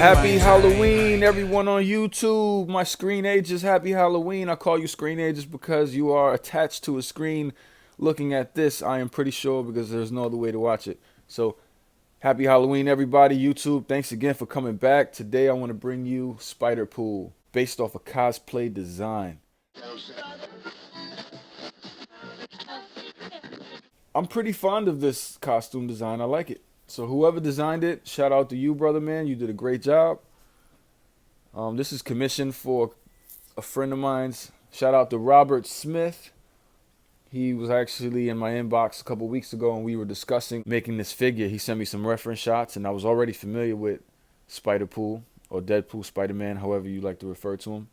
Happy Halloween, everyone on YouTube. My screen age is Happy Halloween. I call you screen ages because you are attached to a screen looking at this, I am pretty sure, because there's no other way to watch it. So, Happy Halloween, everybody. YouTube, thanks again for coming back. Today, I want to bring you Spider Pool, based off a cosplay design. I'm pretty fond of this costume design. I like it. So whoever designed it, shout out to you, brother man. You did a great job. This is commissioned for a friend of mine's. Shout out to Robert Smith. He was actually in my inbox a couple weeks ago and we were discussing making this figure. He sent me some reference shots and I was already familiar with Spider-Pool or Deadpool Spider-Man, however you like to refer to him.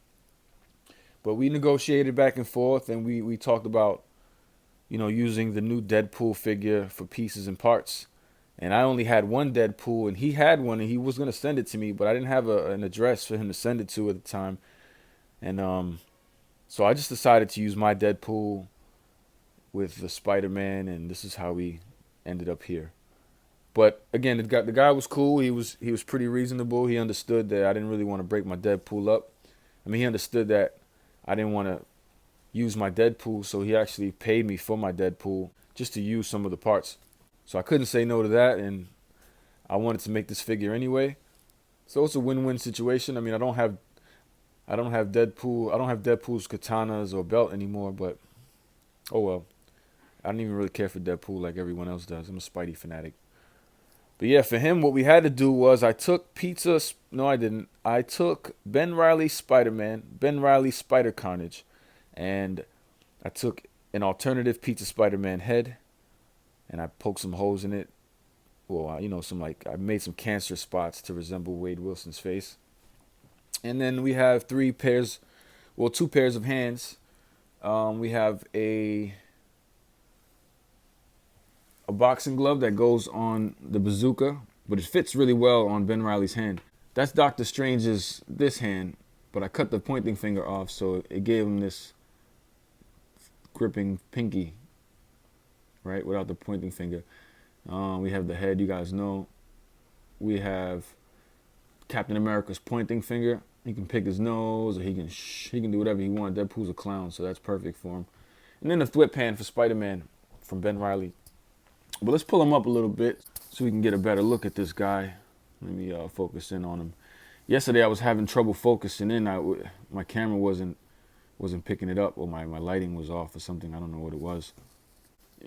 But we negotiated back and forth and we talked about, using the new Deadpool figure for pieces and parts. And I only had one Deadpool, and he had one, and he was going to send it to me, but I didn't have an address for him to send it to at the time. And so I just decided to use my Deadpool with the Spider-Man, and this is how we ended up here. But again, the guy was cool. He was pretty reasonable. He understood that I didn't really want to break my Deadpool up. I mean, he understood that I didn't want to use my Deadpool, so he actually paid me for my Deadpool just to use some of the parts. So I couldn't say no to that, and I wanted to make this figure anyway. So it's a win-win situation. I mean, I don't have Deadpool. I don't have Deadpool's katanas or belt anymore, but oh well. I don't even really care for Deadpool like everyone else does. I'm a Spidey fanatic. But yeah, for him, what we had to do was I took No, I didn't. I took Ben Reilly Spider-Man, Ben Reilly Spider Carnage, and I took an alternative Pizza Spider-Man head. And I poked some holes in it. Well, I made some cancer spots to resemble Wade Wilson's face. And then we have two pairs of hands. We have a boxing glove that goes on the bazooka, but it fits really well on Ben Reilly's hand. That's Doctor Strange's this hand, but I cut the pointing finger off, so it gave him this gripping pinky. Right, without the pointing finger. We have the head, you guys know. We have Captain America's pointing finger. He can pick his nose, or he can do whatever he wants. Deadpool's a clown, so that's perfect for him. And then the whip hand for Spider-Man from Ben Reilly. But let's pull him up a little bit so we can get a better look at this guy. Let me focus in on him. Yesterday I was having trouble focusing in. My camera wasn't picking it up, or my lighting was off or something. I don't know what it was.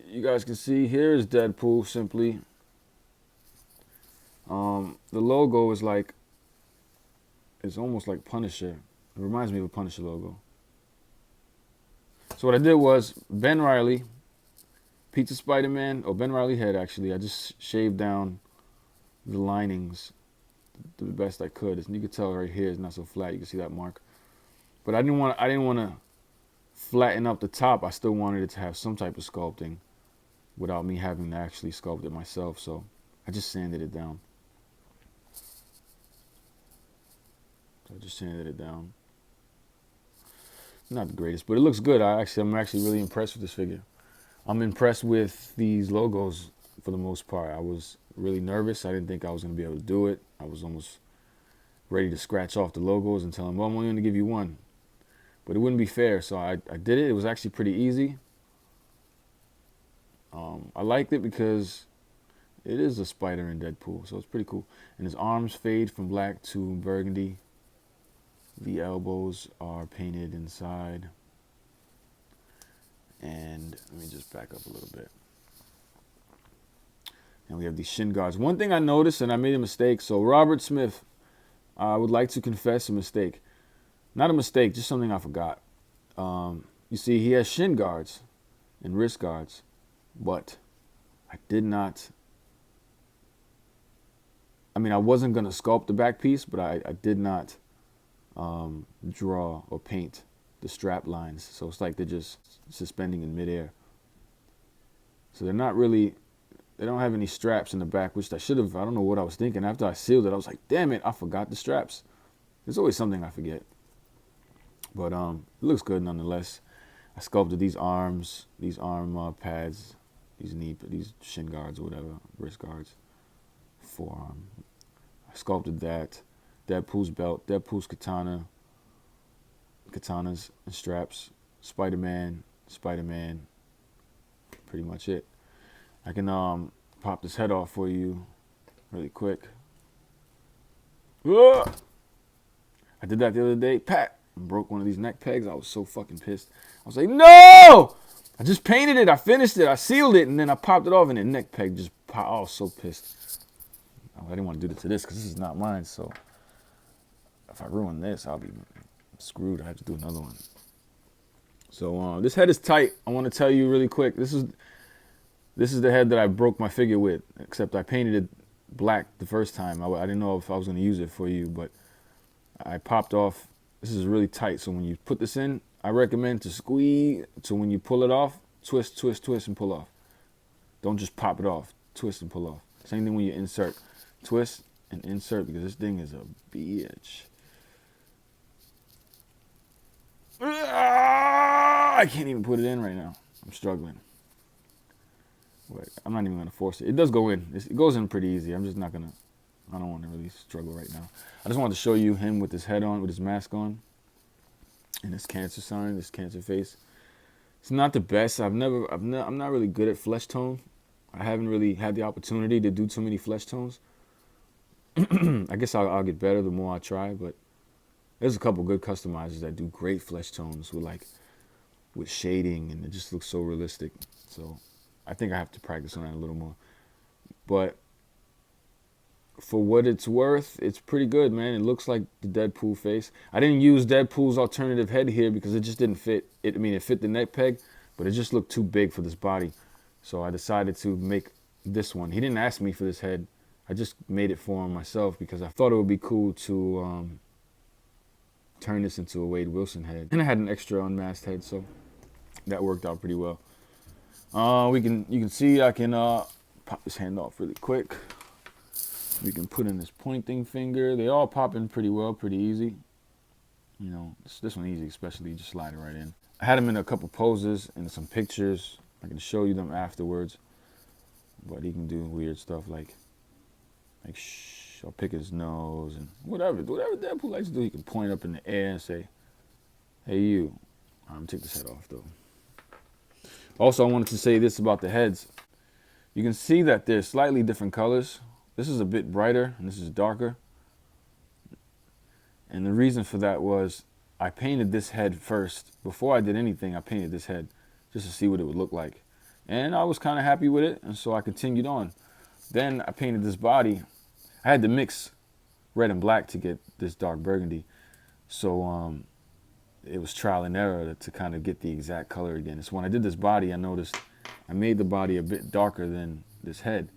You guys can see here is Deadpool simply. The logo is it's almost like Punisher. It reminds me of a Punisher logo. So what I did was Ben Reilly, Pizza Spider-Man, or Ben Reilly head actually. I just shaved down the linings the best I could. And you can tell right here it's not so flat. You can see that mark. But I didn't want to flatten up the top. I still wanted it to have some type of sculpting without me having to actually sculpt it myself, so I just sanded it down. Not the greatest, but it looks good. I'm actually really impressed with this figure. I'm impressed with these logos for the most part. I was really nervous. I didn't think I was going to be able to do it. I was almost ready to scratch off the logos and tell them, well, I'm only going to give you one. But it wouldn't be fair, so I did it. It was actually pretty easy. I liked it because it is a spider in Deadpool, so it's pretty cool. And his arms fade from black to burgundy. The elbows are painted inside. And let me just back up a little bit. And we have these Shin Guards. One thing I noticed, and I made a mistake. So Robert Smith, I would like to confess a mistake. Not a mistake, just something I forgot. You see, he has Shin Guards and wrist guards, but I did not. I mean, I wasn't going to sculpt the back piece, but I did not draw or paint the strap lines. So it's like they're just suspending in midair. So they don't have any straps in the back, which I should have. I don't know what I was thinking. After I sealed it, I was like, damn it, I forgot the straps. There's always something I forget. But it looks good nonetheless. I sculpted these arms, these arm pads, these shin guards or whatever, wrist guards, forearm. I sculpted that. Deadpool's belt, Deadpool's katanas and straps, Spider-Man, pretty much it. I can pop this head off for you really quick. Ugh! I did that the other day. Pat! Broke one of these neck pegs. I was so fucking pissed. I was like, no! I just painted it. I finished it. I sealed it. And then I popped it off and the neck peg just popped. I was so pissed. I didn't want to do this to this because this is not mine. So if I ruin this, I'll be screwed. I have to do another one. So this head is tight. I want to tell you really quick. This is the head that I broke my figure with, except I painted it black the first time. I didn't know if I was going to use it for you, but I popped off. This is really tight, so when you put this in, I recommend to squeeze, so when you pull it off, twist, twist, twist, and pull off. Don't just pop it off. Twist and pull off. Same thing when you insert. Twist and insert, because this thing is a bitch. I can't even put it in right now. I'm struggling. Wait, I'm not even going to force it. It does go in. It goes in pretty easy. I'm just not going to. I don't want to really struggle right now. I just wanted to show you him with his head on, with his mask on, and his cancer sign, his cancer face. It's not the best. I'm not really good at flesh tone. I haven't really had the opportunity to do too many flesh tones. I guess I'll get better the more I try, but there's a couple good customizers that do great flesh tones with shading, and it just looks so realistic. So I think I have to practice on that a little more. But for what it's worth, it's pretty good, man. It looks like the Deadpool face. I didn't use Deadpool's alternative head here because it just didn't fit. It fit the neck peg, but it just looked too big for this body. So I decided to make this one. He didn't ask me for this head. I just made it for him myself because I thought it would be cool to turn this into a Wade Wilson head. And I had an extra unmasked head, so that worked out pretty well. You can see I can pop this hand off really quick. We can put in this pointing finger. They all pop in pretty well, pretty easy. You know, this one easy, especially you just slide it right in. I had him in a couple poses and some pictures. I can show you them afterwards. But he can do weird stuff like shh, I'll pick his nose and whatever Deadpool likes to do. He can point up in the air and say, "Hey you." I'm take this head off though. Also, I wanted to say this about the heads. You can see that they're slightly different colors. This is a bit brighter and this is darker. And the reason for that was I painted this head first. Before I did anything, I painted this head just to see what it would look like. And I was kind of happy with it, and so I continued on. Then I painted this body. I had to mix red and black to get this dark burgundy. So it was trial and error to kind of get the exact color again. So when I did this body, I noticed I made the body a bit darker than this head.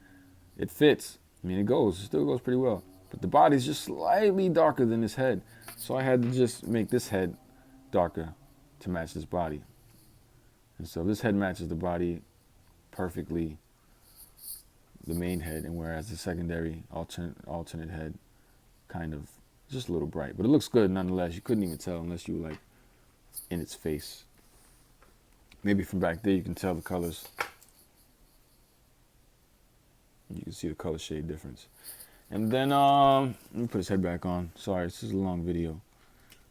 It fits. I mean, it still goes pretty well. But the body's just slightly darker than this head. So I had to just make this head darker to match this body. And so this head matches the body perfectly, the main head, and whereas the secondary alternate head kind of just a little bright. But it looks good nonetheless. You couldn't even tell unless you were like in its face. Maybe from back there you can tell the colors. You can see the color shade difference. And then, let me put his head back on. Sorry, this is a long video.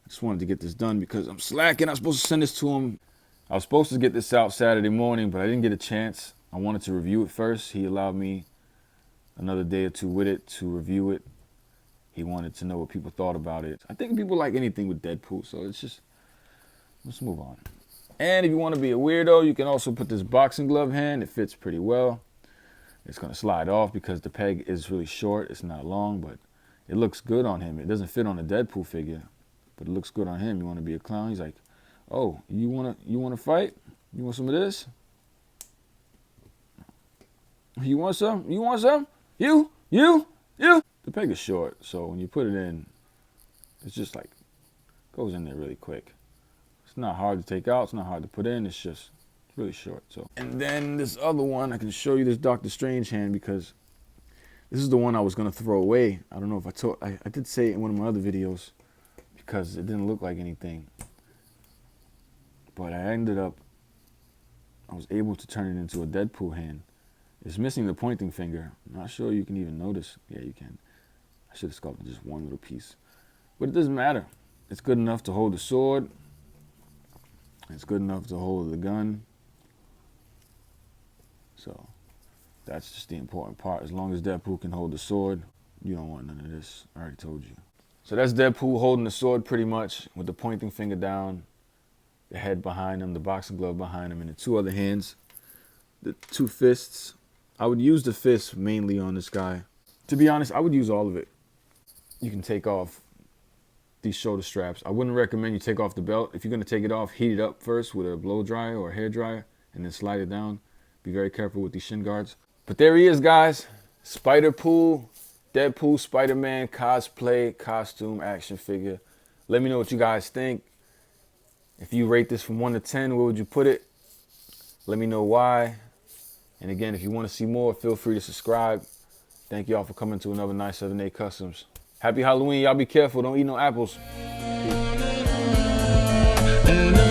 I just wanted to get this done because I'm slacking. I'm supposed to send this to him. I was supposed to get this out Saturday morning, but I didn't get a chance. I wanted to review it first. He allowed me another day or two with it to review it. He wanted to know what people thought about it. I think people like anything with Deadpool, so let's move on. And if you want to be a weirdo, you can also put this boxing glove hand. It fits pretty well. It's going to slide off because the peg is really short. It's not long, but it looks good on him. It doesn't fit on a Deadpool figure, but it looks good on him. You want to be a clown? He's like, "Oh, you want to fight? You want some of this? You want some? You want some? You? The peg is short, so when you put it in, it's just like goes in there really quick. It's not hard to take out. It's not hard to put in. It's just really short. So, and then this other one, I can show you this Doctor Strange hand because this is the one I was gonna throw away. I don't know if I did say it in one of my other videos because it didn't look like anything, but I was able to turn it into a Deadpool hand. It's missing the pointing finger. I'm not sure you can even notice. Yeah, you can. I should have sculpted just one little piece. But it doesn't matter. It's good enough to hold the sword. It's good enough to hold the gun. So that's just the important part. As long as Deadpool can hold the sword, you don't want none of this. I already told you. So that's Deadpool holding the sword pretty much with the pointing finger down, the head behind him, the boxing glove behind him, and the two other hands, the two fists. I would use the fists mainly on this guy. To be honest, I would use all of it. You can take off these shoulder straps. I wouldn't recommend you take off the belt. If you're going to take it off, heat it up first with a blow dryer or a hair dryer and then slide it down. Be very careful with these shin guards. But there he is, guys. Spider-Pool, Deadpool, Spider-Man, cosplay, costume, action figure. Let me know what you guys think. If you rate this from 1 to 10, where would you put it? Let me know why. And again, if you want to see more, feel free to subscribe. Thank y'all for coming to another 978 Customs. Happy Halloween. Y'all be careful. Don't eat no apples. Peace.